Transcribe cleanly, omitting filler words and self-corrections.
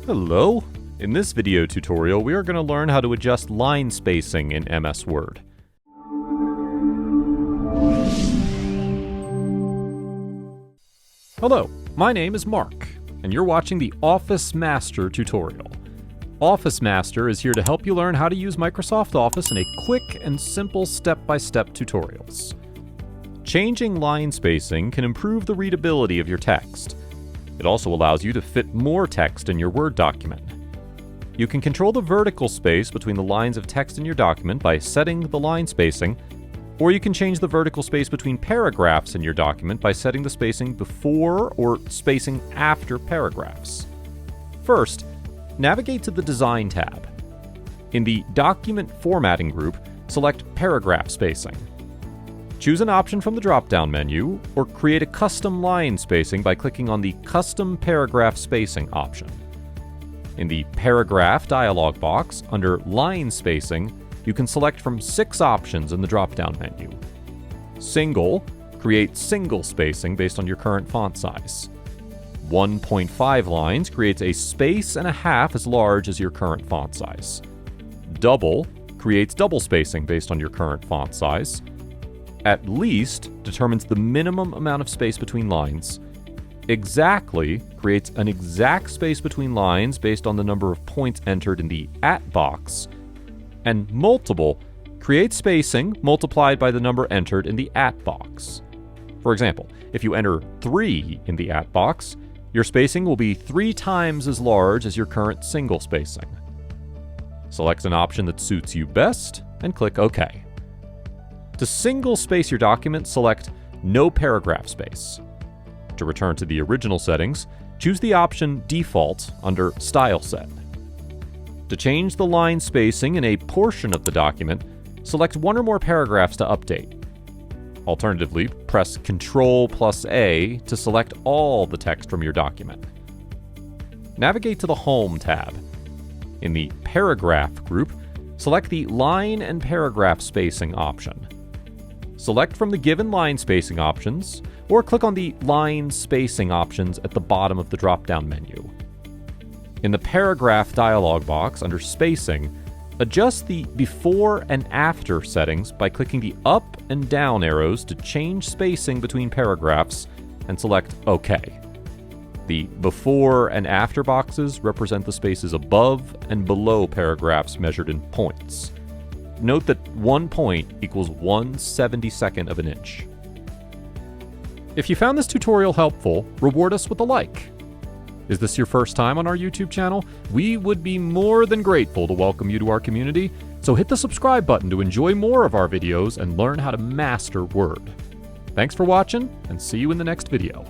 Hello! In this video tutorial, we are going to learn how to adjust line spacing in MS Word. Hello, my name is Mark, and you're watching the Office Master tutorial. Office Master is here to help you learn how to use Microsoft Office in a quick and simple step-by-step tutorials. Changing line spacing can improve the readability of your text. It also allows you to fit more text in your Word document. You can control the vertical space between the lines of text in your document by setting the line spacing, or you can change the vertical space between paragraphs in your document by setting the spacing before or spacing after paragraphs. First, navigate to the Design tab. In the Document Formatting group, select Paragraph Spacing. Choose an option from the drop-down menu, or create a custom line spacing by clicking on the Custom Paragraph Spacing option. In the Paragraph dialog box, under Line Spacing, you can select from 6 options in the drop-down menu. Single, create single spacing based on your current font size. 1.5 lines creates a space and a half as large as your current font size. Double creates double spacing based on your current font size. At least determines the minimum amount of space between lines. Exactly creates an exact space between lines based on the number of points entered in the at box. And multiple creates spacing multiplied by the number entered in the at box. For example, if you enter 3 in the at box, your spacing will be 3 times as large as your current single spacing. Select an option that suits you best and click OK. To single space your document, select No Paragraph Space. To return to the original settings, choose the option Default under Style Set. To change the line spacing in a portion of the document, select 1 or more paragraphs to update. Alternatively, press Ctrl+A to select all the text from your document. Navigate to the Home tab. In the Paragraph group, select the Line and Paragraph Spacing option. Select from the given line spacing options, or click on the Line Spacing options at the bottom of the drop-down menu. In the Paragraph dialog box under Spacing, adjust the Before and After settings by clicking the up and down arrows to change spacing between paragraphs and select OK. The Before and After boxes represent the spaces above and below paragraphs measured in points. Note that 1 point equals 1/72 of an inch. If you found this tutorial helpful, reward us with a like. Is this your first time on our YouTube channel? We would be more than grateful to welcome you to our community, so hit the subscribe button to enjoy more of our videos and learn how to master Word. Thanks for watching, and see you in the next video.